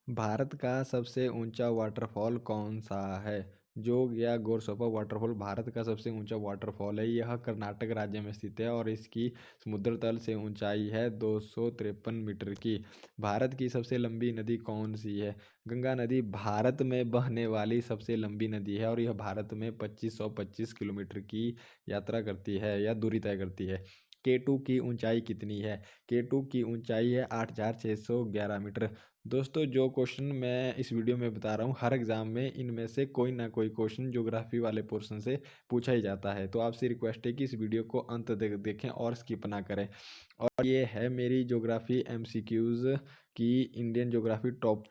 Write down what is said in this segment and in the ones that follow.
भारत का सबसे ऊंचा वाटरफॉल कौन सा है? जोग या गोरसोपा वाटरफॉल भारत का सबसे ऊंचा वाटरफॉल है। यह कर्नाटक राज्य में स्थित है और इसकी समुद्र तल से ऊंचाई है 253 मीटर की। भारत की सबसे लंबी नदी कौन सी है? गंगा नदी भारत में बहने वाली सबसे लंबी नदी है और यह भारत में 2525 किलोमीटर की यात्रा करती है या दूरी तय करती है। केटू की ऊंचाई कितनी है? केटू की ऊंचाई है 8611 मीटर। दोस्तों, जो क्वेश्चन मैं इस वीडियो में बता रहा हूँ, हर एग्जाम में इनमें से कोई ना कोई क्वेश्चन ज्योग्राफी वाले पोर्शन से पूछा ही जाता है। तो आपसे रिक्वेस्ट है कि इस वीडियो को अंत तक देखें और स्किप ना करें। और ये है मेरी ज्योग्राफी एमसीक्यूज़ की इंडियन ज्योग्राफी टॉप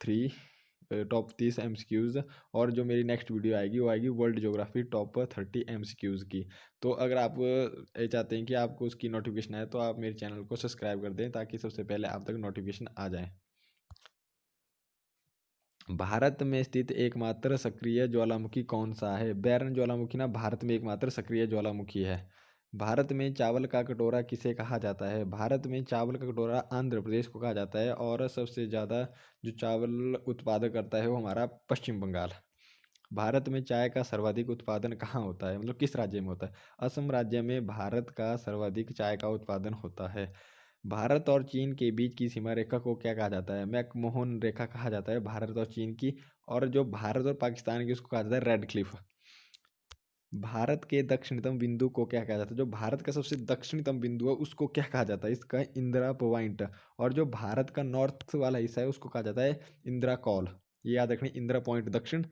30 एमसीक्यूज़। और जो मेरी नेक्स्ट वीडियो आएगी वो आएगी वर्ल्ड ज्योग्राफी टॉप 30 एमसीक्यूज़ की। तो अगर आप ये चाहते हैं कि आपको उसकी नोटिफिकेशन आए तो आप मेरे चैनल को सब्सक्राइब कर दें ताकि सबसे पहले आप तक नोटिफिकेशन आ जाए। भारत में स्थित एकमात्र सक्रिय ज्वालामुखी कौन सा है? बैरन ज्वालामुखी ना भारत में एकमात्र सक्रिय ज्वालामुखी है। भारत में चावल का कटोरा किसे कहा जाता है? भारत में चावल का कटोरा आंध्र प्रदेश को कहा जाता है और सबसे ज़्यादा जो चावल उत्पादन करता है वो हमारा पश्चिम बंगाल। भारत में चाय का सर्वाधिक उत्पादन कहाँ होता है, मतलब किस राज्य में होता है? असम राज्य में भारत का सर्वाधिक चाय का उत्पादन होता है। भारत और चीन के बीच की सीमा रेखा को क्या कहा जाता है? मैकमोहन रेखा कहा जाता है भारत और चीन की। और जो भारत और पाकिस्तान की उसको कहा जाता है रेड क्लिफ। भारत के दक्षिणतम बिंदु को क्या कहा जाता है? जो भारत का सबसे दक्षिणतम बिंदु है उसको क्या कहा जाता है? इसका है इंदिरा पॉइंट। और जो भारत का नॉर्थ वाला हिस्सा है उसको कहा जाता है इंदिरा कॉल। ये याद रखनी, इंदिरा पॉइंट दक्षिण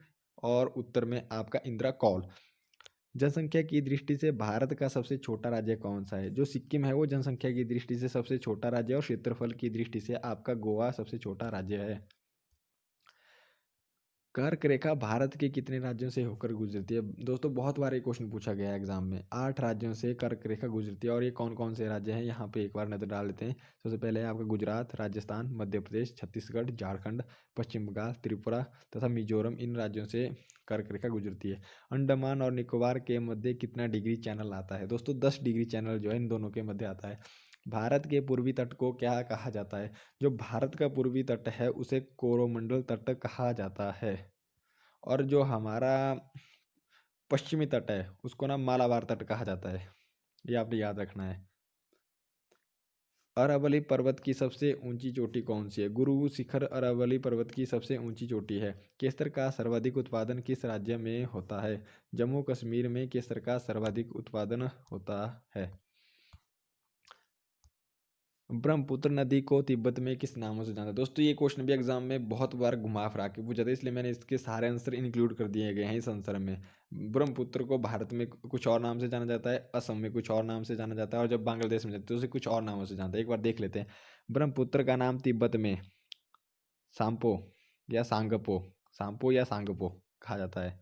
और उत्तर में आपका इंदिरा कॉल। जनसंख्या की दृष्टि से भारत का सबसे छोटा राज्य कौन सा है? जो सिक्किम है वो जनसंख्या की दृष्टि से सबसे छोटा राज्य है और क्षेत्रफल की दृष्टि से आपका गोवा सबसे छोटा राज्य है। कर्क रेखा भारत के कितने राज्यों से होकर गुजरती है? दोस्तों, बहुत बार ये क्वेश्चन पूछा गया है एग्जाम में। 8 राज्यों से कर्क रेखा गुजरती है। और ये कौन कौन से राज्य हैं यहाँ पे एक बार नजर डाल लेते हैं। सबसे पहले है आपका गुजरात, राजस्थान, मध्य प्रदेश, छत्तीसगढ़, झारखंड, पश्चिम बंगाल, त्रिपुरा तथा मिजोरम। इन राज्यों से कर्क रेखा गुजरती है। अंडमान और निकोबार के मध्य कितना डिग्री चैनल आता है? दोस्तों, 10 डिग्री चैनल जो है इन दोनों के मध्य आता है। भारत के पूर्वी तट को क्या कहा जाता है? जो भारत का पूर्वी तट है उसे कोरोमंडल तट कहा जाता है। और जो हमारा पश्चिमी तट है उसको ना मालाबार तट कहा जाता है। ये आपने याद रखना है। अरावली पर्वत की सबसे ऊंची चोटी कौन सी है? गुरु शिखर अरावली पर्वत की सबसे ऊंची चोटी है। केसर का सर्वाधिक उत्पादन किस राज्य में होता है? जम्मू कश्मीर में केसर का सर्वाधिक उत्पादन होता है। ब्रह्मपुत्र नदी को तिब्बत में किस नामों से जाना? दोस्तों, ये क्वेश्चन भी एग्जाम में बहुत बार घुमा फिरा के पूछा था, इसलिए मैंने इसके सारे आंसर इंक्लूड कर दिए गए हैं इस आंसर में। ब्रह्मपुत्र को भारत में कुछ और नाम से जाना जाता है, असम में कुछ और नाम से जाना जाता है और जब बांग्लादेश में जाते हैं तो उसे कुछ और नामों से जानता है। एक बार देख लेते हैं। ब्रह्मपुत्र का नाम तिब्बत में सांपो या सांगपो सांपो या सांगपो कहा जाता है।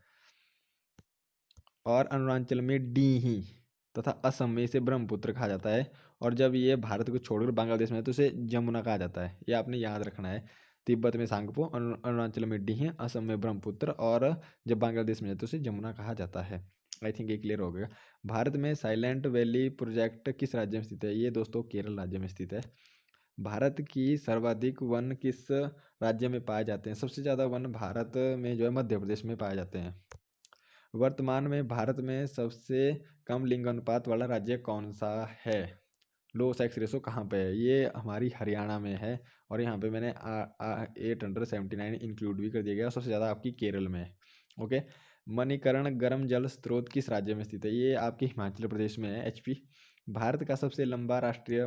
और अरुणाचल में डीही तथा असम में इसे ब्रह्मपुत्र कहा जाता है। और जब ये भारत को छोड़कर बांग्लादेश में है तो इसे जमुना कहा जाता है। ये आपने याद रखना है। तिब्बत में सांगपो, अरुणाचल में डीही, असम में ब्रह्मपुत्र और जब बांग्लादेश में है तो इसे जमुना कहा जाता है। आई थिंक ये क्लियर हो गया। भारत में साइलेंट वैली प्रोजेक्ट किस राज्य में स्थित है? ये दोस्तों केरल राज्य में स्थित है। भारत की सर्वाधिक वन किस राज्य में पाए जाते हैं? सबसे ज़्यादा वन भारत में जो है मध्य प्रदेश में पाए जाते हैं। वर्तमान में भारत में सबसे कम लिंग अनुपात वाला राज्य कौन सा है? लो सेक्स रेशो कहाँ पे है? ये हमारी हरियाणा में है। और यहाँ पे मैंने 879 इंक्लूड भी कर दिया गया। सबसे ज़्यादा आपकी केरल में है। ओके। मणिकर्ण गर्म जल स्रोत किस राज्य में स्थित है? ये आपके हिमाचल प्रदेश में है, एचपी। भारत का सबसे लंबा राष्ट्रीय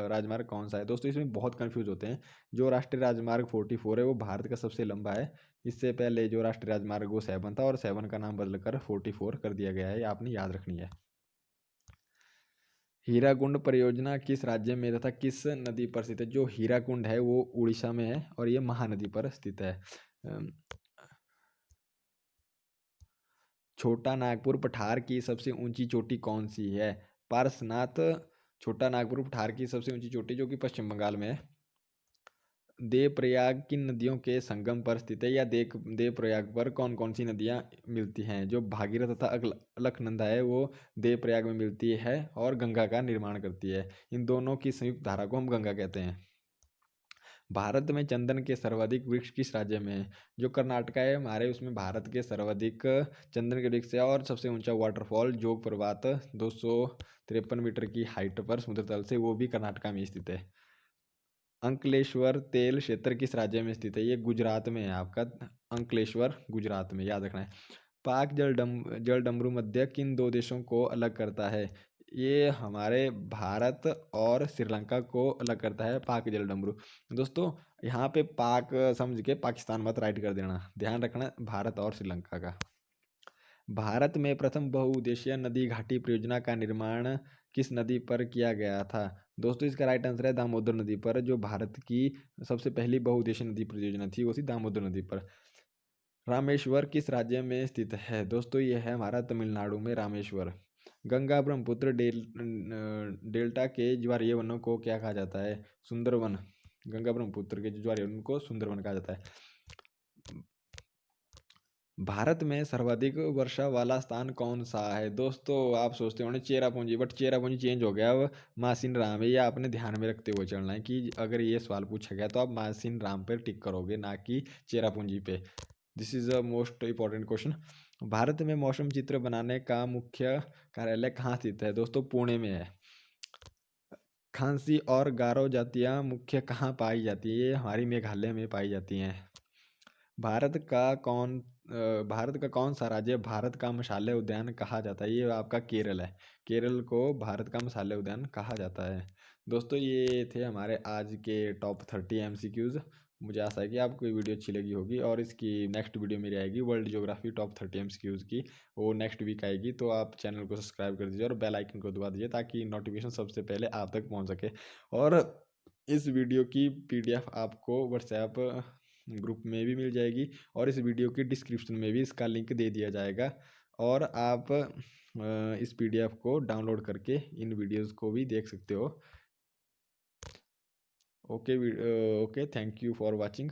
राजमार्ग कौन सा है? दोस्तों, इसमें बहुत कंफ्यूज होते हैं। जो राष्ट्रीय राजमार्ग 44 है वो भारत का सबसे लंबा है। इससे पहले जो राष्ट्रीय राजमार्ग वो 7 था और 7 का नाम बदलकर 44 कर दिया गया है। ये आपने याद रखनी है। हीराकुंड परियोजना किस राज्य में तथा किस नदी पर स्थित है? जो हीराकुंड है वो उड़ीसा में है और ये महानदी पर स्थित है। अम, छोटा नागपुर पठार की सबसे ऊंची चोटी कौन सी है? पार्श्वनाथ। छोटा नागपुर पठार की सबसे ऊंची चोटी जो कि पश्चिम बंगाल में है। देवप्रयाग किन नदियों के संगम पर स्थित है? या देवप्रयाग पर कौन कौन सी नदियां मिलती हैं? जो भागीरथ तथा अलकनंदा है वो देवप्रयाग में मिलती है और गंगा का निर्माण करती है। इन दोनों की संयुक्त धारा को हम गंगा कहते हैं। भारत में चंदन के सर्वाधिक वृक्ष किस राज्य में है? जो कर्नाटका है हमारे, उसमें भारत के सर्वाधिक चंदन के वृक्ष है। और सबसे ऊंचा वाटरफॉल जोग प्रपात 253 मीटर की हाइट पर समुद्र तल से, वो भी कर्नाटका में स्थित है। अंकलेश्वर तेल क्षेत्र किस राज्य में स्थित है? ये गुजरात में है आपका। अंकलेश्वर गुजरात में, याद रखना है। पाक जल डमरू मध्य किन दो देशों को अलग करता है? ये हमारे भारत और श्रीलंका को अलग करता है पाक जल डमरू। दोस्तों यहाँ पे पाक समझ के पाकिस्तान मत राइट कर देना, ध्यान रखना भारत और श्रीलंका का। भारत में प्रथम बहुउद्देशीय नदी घाटी परियोजना का निर्माण किस नदी पर किया गया था? दोस्तों इसका राइट आंसर है दामोदर नदी पर। जो भारत की सबसे पहली बहुउद्देशीय नदी परियोजना थी वो थी दामोदर नदी पर। रामेश्वर किस राज्य में स्थित है? दोस्तों ये है हमारा तमिलनाडु में रामेश्वर। गंगा ब्रह्मपुत्र डेल्टा के ज्वारीय वनों को क्या कहा जाता है? सुंदरवन। गंगा ब्रह्मपुत्र के ज्वारीय वन को सुंदरवन कहा जाता है। भारत में सर्वाधिक वर्षा वाला स्थान कौन सा है? दोस्तों आप सोचते होंगे चेरापूंजी, बट चेरापूंजी चेंज हो गया, अब मासिन राम है। ये आपने ध्यान में रखते हुए चलना है कि अगर ये सवाल पूछा गया तो आप मासिन राम पर टिक करोगे, ना कि चेरापूंजी पे। This is a most important question. Bharat में मौसम चित्र बनाने का मुख्य कार्यालय कहाँ स्थित है? दोस्तों पुणे में है। खांसी और गारो जातियाँ मुख्य कहाँ पाई जाती है? ये हमारी मेघालय में पाई जाती हैं। भारत का कौन भारत का कौन सा राज्य भारत का मसाले उद्यान कहा जाता है? ये आपका केरल है। केरल को भारत का मसाले उद्यान कहा जाता है। दोस्तों ये थे हमारे आज के टॉप 30 MCQs। मुझे आशा है कि आपको ये वीडियो अच्छी लगी होगी, और इसकी नेक्स्ट वीडियो मेरी आएगी वर्ल्ड ज्योग्राफी टॉप 30 MCQs की, वो नेक्स्ट वीक आएगी। तो आप चैनल को सब्सक्राइब कर दीजिए और बेल आइकन को दबा दीजिए ताकि नोटिफिकेशन सबसे पहले आप तक पहुंच सके। और इस वीडियो की PDF आपको व्हाट्सएप ग्रुप में भी मिल जाएगी, और इस वीडियो की डिस्क्रिप्शन में भी इसका लिंक दे दिया जाएगा, और आप इस PDF को डाउनलोड करके इन वीडियोस को भी देख सकते हो। Okay, okay, thank you for watching.